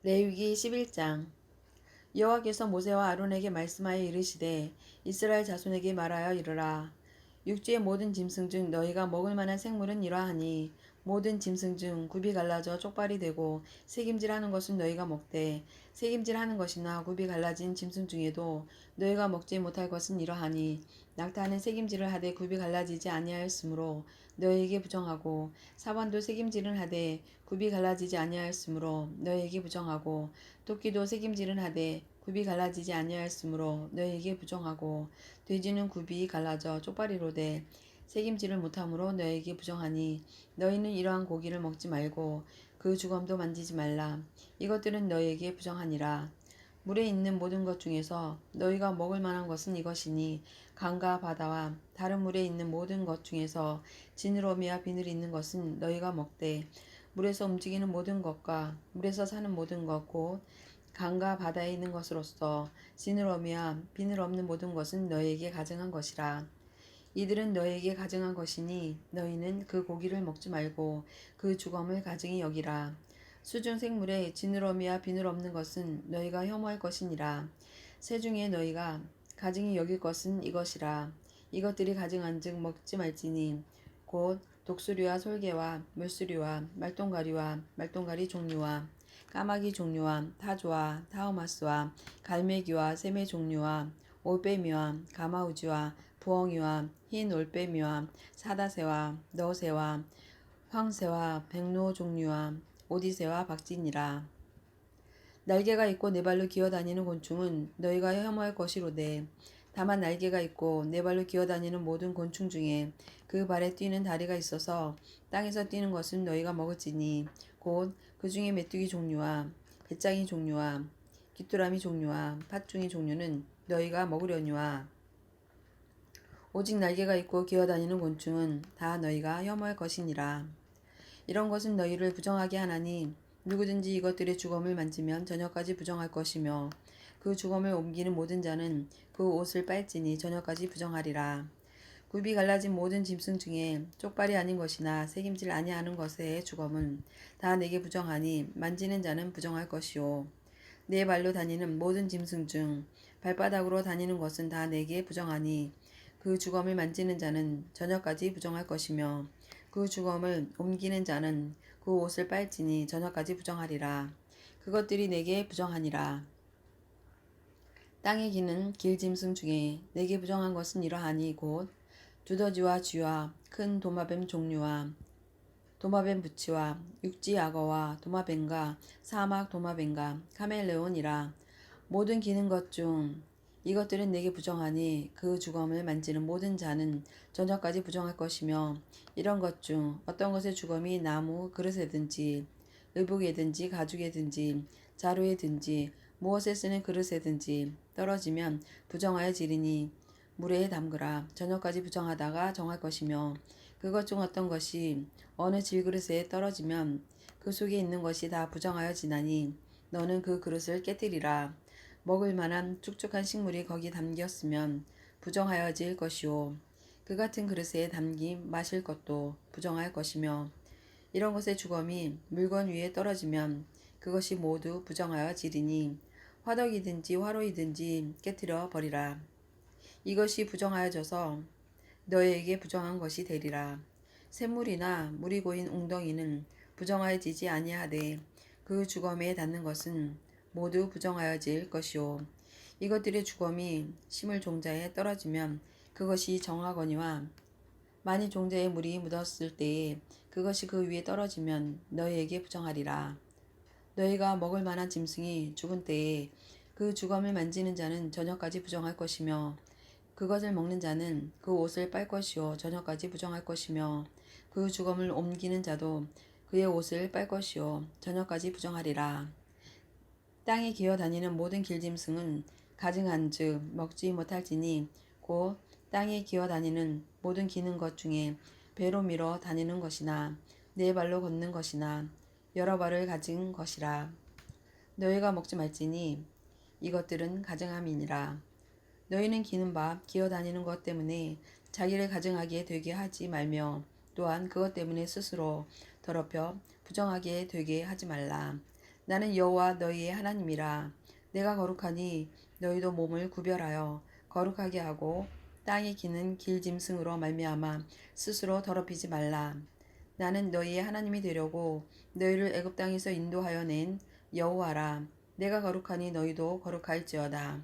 레위기 11장. 여호와께서 모세와 아론에게 말씀하여 이르시되 이스라엘 자손에게 말하여 이르라. 육지의 모든 짐승 중 너희가 먹을 만한 생물은 이러하니 모든 짐승 중 굽이 갈라져 쪽발이 되고 새김질하는 것은 너희가 먹되 새김질하는 것이나 굽이 갈라진 짐승 중에도 너희가 먹지 못할 것은 이러하니 낙타는 새김질을 하되 굽이 갈라지지 아니하였으므로 너희에게 부정하고 사반도 새김질은 하되 굽이 갈라지지 아니하였으므로 너희에게 부정하고 토끼도 새김질은 하되 굽이 갈라지지 아니하였으므로 너희에게 부정하고 돼지는 굽이 갈라져 쪽발이로 돼 새김질을 못하므로 너희에게 부정하니 너희는 이러한 고기를 먹지 말고 그 주검도 만지지 말라. 이것들은 너희에게 부정하니라. 물에 있는 모든 것 중에서 너희가 먹을 만한 것은 이것이니 강과 바다와 다른 물에 있는 모든 것 중에서 지느러미와 비늘이 있는 것은 너희가 먹되 물에서 움직이는 모든 것과 물에서 사는 모든 것 곧 강과 바다에 있는 것으로서 지느러미와 비늘 없는 모든 것은 너희에게 가증한 것이라. 이들은 너희에게 가증한 것이니 너희는 그 고기를 먹지 말고 그 주검을 가증히 여기라. 수중 생물에 지느러미와 비늘 없는 것은 너희가 혐오할 것이니라. 새 중에 너희가 가증히 여길 것은 이것이라. 이것들이 가증한즉 먹지 말지니 곧 독수리와 솔개와 물수리와 말똥가리와 말똥가리 종류와 까마귀 종류와 타조와 타우마스와 갈매기와 새매 종류와 올빼미와 가마우지와 부엉이와 흰 올빼미와 사다새와 너새와 황새와 백로 종류와 오디새와 박진이라. 날개가 있고 네 발로 기어다니는 곤충은 너희가 혐오할 것이로되 다만 날개가 있고 네 발로 기어다니는 모든 곤충 중에 그 발에 뛰는 다리가 있어서 땅에서 뛰는 것은 너희가 먹을지니 곧 그 중에 메뚜기 종류와 배짱이 종류와 귀뚜라미 종류와 팥중이 종류는 너희가 먹으려니와 오직 날개가 있고 기어다니는 곤충은 다 너희가 혐오할 것이니라. 이런 것은 너희를 부정하게 하나니 누구든지 이것들의 주검을 만지면 저녁까지 부정할 것이며 그 주검을 옮기는 모든 자는 그 옷을 빨지니 저녁까지 부정하리라. 굽이 갈라진 모든 짐승 중에 쪽발이 아닌 것이나 새김질 아니하는 것의 주검은 다 내게 부정하니 만지는 자는 부정할 것이요 네 발로 다니는 모든 짐승 중 발바닥으로 다니는 것은 다 내게 부정하니 그 주검을 만지는 자는 저녁까지 부정할 것이며 그 주검을 옮기는 자는 그 옷을 빨지니 저녁까지 부정하리라. 그것들이 내게 부정하니라. 땅에 기는 길짐승 중에 내게 부정한 것은 이러하니 곧 두더지와 쥐와 큰 도마뱀 종류와 도마뱀 부치와 육지 악어와 도마뱀과 사막 도마뱀과 카멜레온이라. 모든 기는 것 중 이것들은 내게 부정하니 그 주검을 만지는 모든 자는 저녁까지 부정할 것이며 이런 것 중 어떤 것의 주검이 나무 그릇에든지 의복에든지 가죽에든지 자루에든지 무엇에 쓰는 그릇에든지 떨어지면 부정하여 지리니 물에 담그라. 저녁까지 부정하다가 정할 것이며 그것 중 어떤 것이 어느 질그릇에 떨어지면 그 속에 있는 것이 다 부정하여 지나니 너는 그 그릇을 깨뜨리라. 먹을 만한 축축한 식물이 거기 담겼으면 부정하여질 것이요 그 같은 그릇에 담긴 마실 것도 부정할 것이며 이런 것의 주검이 물건 위에 떨어지면 그것이 모두 부정하여지리니 화덕이든지 화로이든지 깨뜨려 버리라. 이것이 부정하여져서 너희에게 부정한 것이 되리라. 샘물이나 물이 고인 웅덩이는 부정하여지지 아니하되 그 주검에 닿는 것은 모두 부정하여질 것이요 이것들의 주검이 심을 종자에 떨어지면 그것이 정하거니와 만일 종자에 물이 묻었을 때에 그것이 그 위에 떨어지면 너희에게 부정하리라. 너희가 먹을 만한 짐승이 죽은 때에 그 주검을 만지는 자는 저녁까지 부정할 것이며 그것을 먹는 자는 그 옷을 빨 것이요 저녁까지 부정할 것이며 그 주검을 옮기는 자도 그의 옷을 빨 것이요 저녁까지 부정하리라. 땅에 기어다니는 모든 길짐승은 가증한즉 먹지 못할지니 곧 땅에 기어다니는 모든 기는 것 중에 배로 밀어 다니는 것이나 네 발로 걷는 것이나 여러 발을 가진 것이라. 너희가 먹지 말지니 이것들은 가증함이니라. 너희는 기는 밥 기어다니는 것 때문에 자기를 가증하게 되게 하지 말며 또한 그것 때문에 스스로 더럽혀 부정하게 되게 하지 말라. 나는 여호와 너희의 하나님이라. 내가 거룩하니 너희도 몸을 구별하여 거룩하게 하고 땅에 기는 길 짐승으로 말미암아 스스로 더럽히지 말라. 나는 너희의 하나님이 되려고 너희를 애굽 땅에서 인도하여 낸 여호와라. 내가 거룩하니 너희도 거룩할지어다.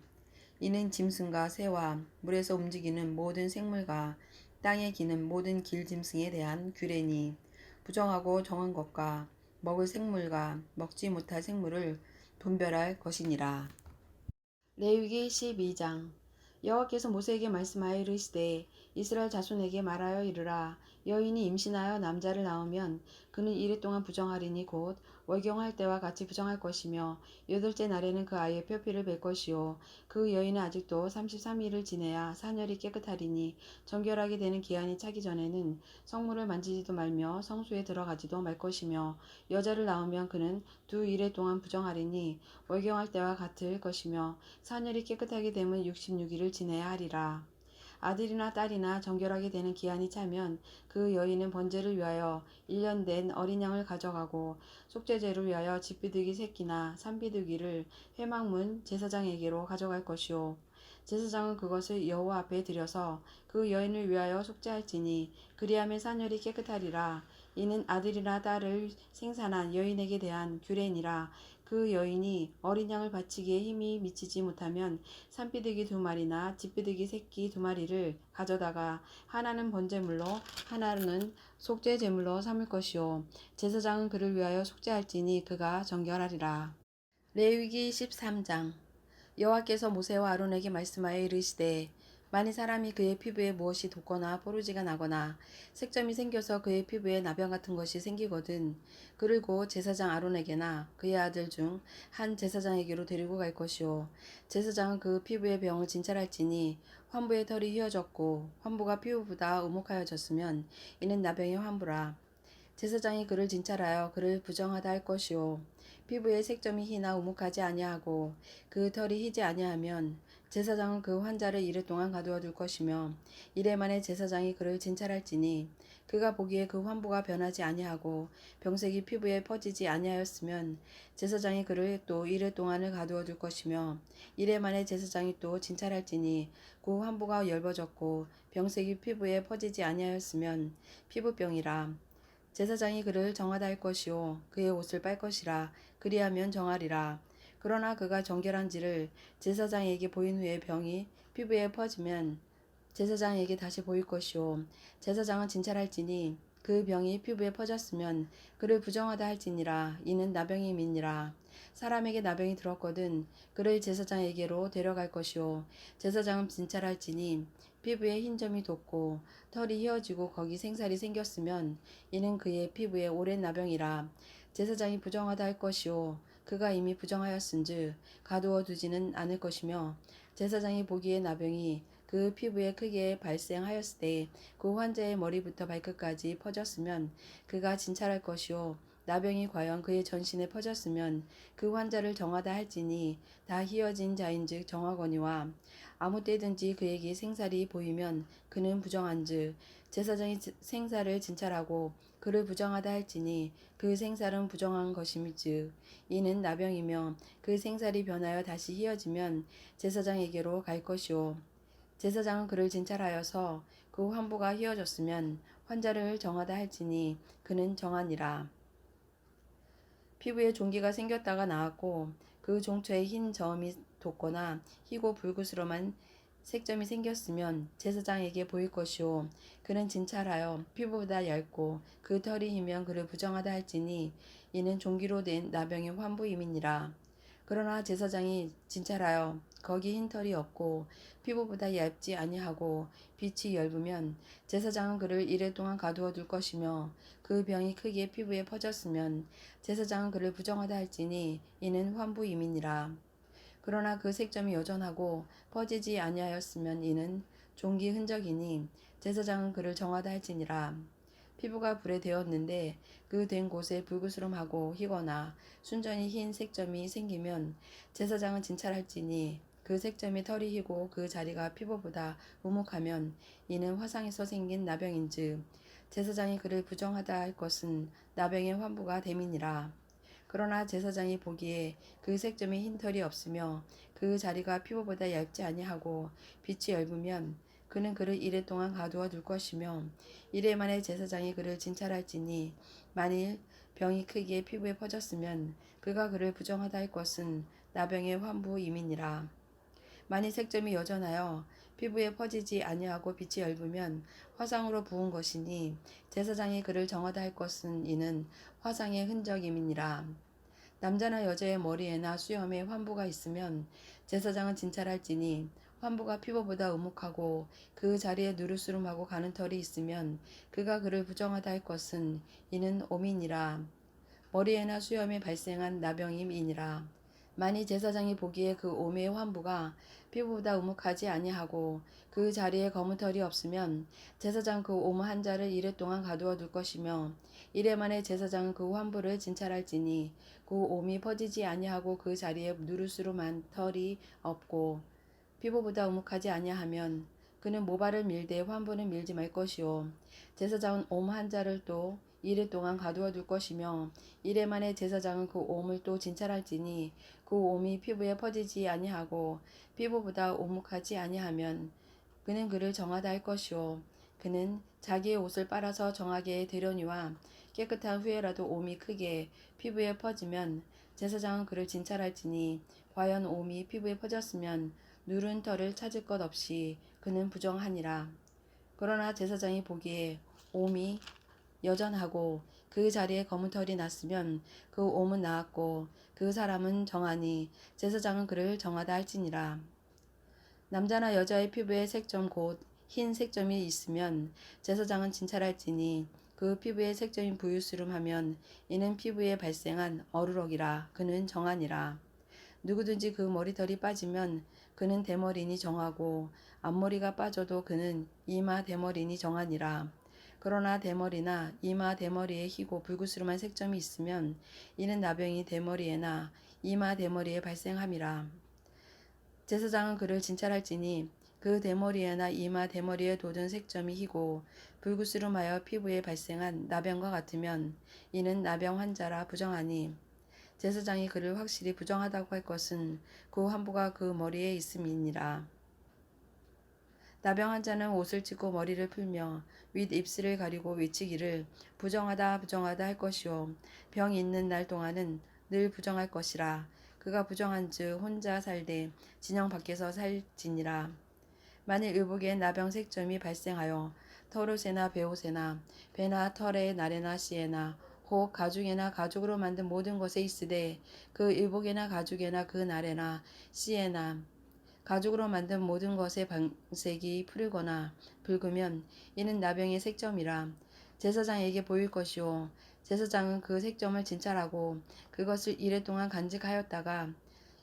이는 짐승과 새와 물에서 움직이는 모든 생물과 땅에 기는 모든 길 짐승에 대한 규례니 부정하고 정한 것과 먹을 생물과 먹지 못할 생물을 분별할 것이니라. 레위기 12장. 여호와께서 모세에게 말씀하여 이르시되 이스라엘 자손에게 말하여 이르라. 여인이 임신하여 남자를 낳으면 그는 이래 동안 부정하리니 곧 월경할 때와 같이 부정할 것이며 여덟째 날에는 그 아이의 표피를 뵐 것이요 그 여인은 아직도 33일을 지내야 사녀리 깨끗하리니 정결하게 되는 기한이 차기 전에는 성물을 만지지도 말며 성소에 들어가지도 말 것이며 여자를 낳으면 그는 두 일에 동안 부정하리니 월경할 때와 같을 것이며 사늘이 깨끗하게 되면 66일을 지내야 하리라. 아들이나 딸이나 정결하게 되는 기한이 차면 그 여인은 번제를 위하여 1년 된 어린 양을 가져가고 속죄제를 위하여 집비둘기 새끼나 산비둘기를 회막문 제사장에게로 가져갈 것이요 제사장은 그것을 여호와 앞에 들여서 그 여인을 위하여 속죄할지니 그리하면 사녀리 깨끗하리라. 이는 아들이나 딸을 생산한 여인에게 대한 규례니라. 그 여인이 어린 양을 바치기에 힘이 미치지 못하면 산비둘기 2마리나 집비둘기 새끼 2마리를 가져다가 하나는 번제물로 하나는 속죄제물로 삼을 것이요 제사장은 그를 위하여 속죄할지니 그가 정결하리라. 레위기 13장. 여호와께서 모세와 아론에게 말씀하여 이르시되 만일 사람이 그의 피부에 무엇이 돋거나 포르지가 나거나 색점이 생겨서 그의 피부에 나병 같은 것이 생기거든 그를 곧 제사장 아론에게나 그의 아들 중 한 제사장에게로 데리고 갈 것이요 제사장은 그 피부의 병을 진찰할지니 환부의 털이 휘어졌고 환부가 피부보다 우목하여졌으면 이는 나병의 환부라. 제사장이 그를 진찰하여 그를 부정하다 할 것이요 피부의 색점이 희나 우묵하지 아니하고 그 털이 희지 아니하면 제사장은 그 환자를 이래 동안 가두어 둘 것이며 이래 만에 제사장이 그를 진찰할지니 그가 보기에 그 환부가 변하지 아니하고 병색이 피부에 퍼지지 아니하였으면 제사장이 그를 또 이래 동안을 가두어 둘 것이며 이래 만에 제사장이 또 진찰할지니 그 환부가 엷어졌고 병색이 피부에 퍼지지 아니하였으면 피부병이라. 제사장이 그를 정하다 할 것이요 그의 옷을 빨 것이라. 그리하면 정하리라. 그러나 그가 정결한지를 제사장에게 보인 후에 병이 피부에 퍼지면 제사장에게 다시 보일 것이요 제사장은 진찰할지니 그 병이 피부에 퍼졌으면 그를 부정하다 할지니라. 이는 나병임이니라. 사람에게 나병이 들었거든 그를 제사장에게로 데려갈 것이요 제사장은 진찰할지니 피부에 흰 점이 돋고 털이 휘어지고 거기 생살이 생겼으면 이는 그의 피부에 오랜 나병이라. 제사장이 부정하다 할 것이요 그가 이미 부정하였은즉 가두어 두지는 않을 것이며 제사장이 보기에 나병이 그 피부에 크게 발생하였을 때 그 환자의 머리부터 발끝까지 퍼졌으면 그가 진찰할 것이요 나병이 과연 그의 전신에 퍼졌으면 그 환자를 정하다 할지니 다 희어진 자인즉 정하거니와 아무 때든지 그에게 생살이 보이면 그는 부정한즉 제사장이 생살을 진찰하고 그를 부정하다 할지니 그 생살은 부정한 것임즉 이는 나병이며 그 생살이 변하여 다시 희어지면 제사장에게로 갈 것이요 제사장은 그를 진찰하여서 그 환부가 희어졌으면 환자를 정하다 할지니 그는 정하니라. 피부에 종기가 생겼다가 나았고 그 종초에 흰 점이 돋거나 희고 붉으스름한 색점이 생겼으면 제사장에게 보일 것이요 그는 진찰하여 피부보다 얇고 그 털이 희면 그를 부정하다 할지니 이는 종기로 된 나병의 환부임이니라. 그러나 제사장이 진찰하여 거기 흰 털이 없고 피부보다 얇지 아니하고 빛이 엷으면 제사장은 그를 이래 동안 가두어 둘 것이며 그 병이 크게 피부에 퍼졌으면 제사장은 그를 부정하다 할지니 이는 환부임이니라. 그러나 그 색점이 여전하고 퍼지지 아니하였으면 이는 종기 흔적이니 제사장은 그를 정하다 할지니라. 피부가 불에 데었는데 그 된 곳에 불그스름하고 희거나 순전히 흰 색점이 생기면 제사장은 진찰할지니 그 색점이 털이 희고 그 자리가 피부보다 우묵하면 이는 화상에서 생긴 나병인즉 제사장이 그를 부정하다 할 것은 나병의 환부가 됨이니라. 그러나 제사장이 보기에 그 색점이 흰 털이 없으며 그 자리가 피부보다 얇지 아니하고 빛이 엷으면 그는 그를 이레 동안 가두어 둘 것이며 이레 만에 제사장이 그를 진찰할지니 만일 병이 크기에 피부에 퍼졌으면 그가 그를 부정하다 할 것은 나병의 환부임이니라. 만일 색점이 여전하여 피부에 퍼지지 아니하고 빛이 엷으면 화상으로 부은 것이니 제사장이 그를 정하다 할 것은 이는 화상의 흔적임이니라. 남자나 여자의 머리에나 수염에 환부가 있으면 제사장은 진찰할지니 환부가 피부보다 음욱하고 그 자리에 누르스름하고 가는 털이 있으면 그가 그를 부정하다 할 것은 이는 오민이라. 머리에나 수염에 발생한 나병임이니라. 만일 제사장이 보기에 그 오미의 환부가 피부보다 음욱하지 아니하고 그 자리에 검은 털이 없으면 제사장 그 오무 한 자를 이레 동안 가두어 둘 것이며 이레 만에 제사장은 그 환부를 진찰할지니 그 오미 퍼지지 아니하고 그 자리에 누르스름한 털이 없고 피부보다 음욱하지 아니하면 그는 모발을 밀되 환부는 밀지 말 것이요 제사장은 옴 한 자를 또 이레 동안 가두어 둘 것이며 이레 만에 제사장은 그 옴을 또 진찰할지니 그 옴이 피부에 퍼지지 아니하고 피부보다 오묵하지 아니하면 그는 그를 정하다 할 것이요 그는 자기의 옷을 빨아서 정하게 되려니와 깨끗한 후에라도 옴이 크게 피부에 퍼지면 제사장은 그를 진찰할지니 과연 옴이 피부에 퍼졌으면 누른 털을 찾을 것 없이 그는 부정하니라. 그러나 제사장이 보기에 옴이 여전하고 그 자리에 검은 털이 났으면 그 옴은 나았고 그 사람은 정하니 제사장은 그를 정하다 할지니라. 남자나 여자의 피부에 색점 곧 흰 색점이 있으면 제사장은 진찰할지니 그 피부에 색점이 부유스름하면 이는 피부에 발생한 어루럭이라 그는 정하니라. 누구든지 그 머리털이 빠지면 그는 대머리니 정하고 앞머리가 빠져도 그는 이마 대머리니 정하니라. 그러나 대머리나 이마 대머리에 희고 불구스름한 색점이 있으면 이는 나병이 대머리에나 이마 대머리에 발생함이라. 제사장은 그를 진찰할지니 그 대머리에나 이마 대머리에 돋은 색점이 희고 불구스름하여 피부에 발생한 나병과 같으면 이는 나병 환자라 부정하니 제사장이 그를 확실히 부정하다고 할 것은 그 환부가 그 머리에 있음이니라. 나병 환자는 옷을 찢고 머리를 풀며 윗 입술을 가리고 외치기를 부정하다 부정하다 할 것이요 병이 있는 날 동안은 늘 부정할 것이라. 그가 부정한즉 혼자 살되 진영 밖에서 살지니라. 만일 의복에 나병 색점이 발생하여 털옷에나 베옷에나 배나 털에 나래나 씨에나 혹 가죽에나 가죽으로 만든 모든 것에 있으되 그 의복에나 가죽에나 그 나래나 씨에나 가죽으로 만든 모든 것의 방색이 푸르거나 붉으면 이는 나병의 색점이라. 제사장에게 보일 것이요 제사장은 그 색점을 진찰하고 그것을 이레 동안 간직하였다가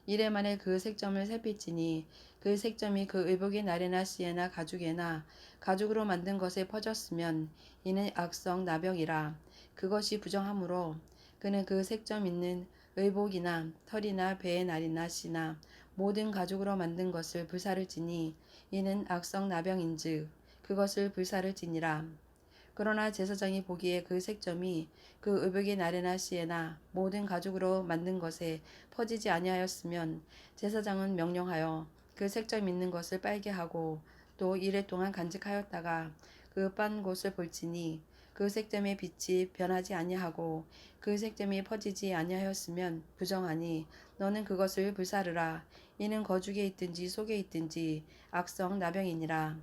이레 만에 그 색점을 살필지니 그 색점이 그 의복의 나래나 씨에나 가죽에나 가죽으로 만든 것에 퍼졌으면 이는 악성 나병이라. 그것이 부정하므로 그는 그 색점 있는 의복이나 털이나 배의 날이나 씨나 모든 가죽으로 만든 것을 불사를 지니 이는 악성 나병인즉 그것을 불사를 지니라. 그러나 제사장이 보기에 그 색점이 그 의복의 나래나 씨에나 모든 가죽으로 만든 것에 퍼지지 아니하였으면 제사장은 명령하여 그 색점 있는 것을 빨게 하고 또 이레 동안 간직하였다가 그 빤 곳을 볼지니 그 색점의 빛이 변하지 아니하고 그 색점이 퍼지지 아니하였으면 부정하니 너는 그것을 불사르라. 이는 거죽에 있든지 속에 있든지 악성 나병이니라.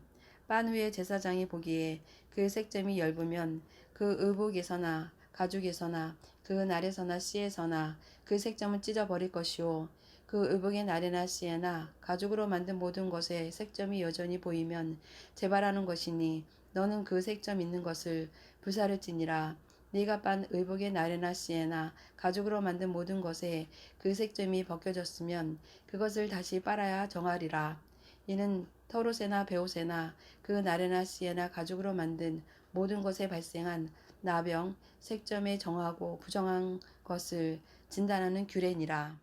빤 후에 제사장이 보기에 그 색점이 엷으면 그 의복에서나 가죽에서나 그 날에서나 씨에서나 그 색점을 찢어버릴 것이요 그 의복의 날에나 씨에나 가죽으로 만든 모든 것에 색점이 여전히 보이면 재발하는 것이니 너는 그 색점 있는 것을 불사를지니라. 네가 빤 의복의 날에나 씨에나 가죽으로 만든 모든 것에 그 색점이 벗겨졌으면 그것을 다시 빨아야 정하리라. 이는 털옷에나 베옷에나 그 날에나 씨에나 가죽으로 만든 모든 것에 발생한 나병, 색점에 정하고 부정한 것을 진단하는 규례니라.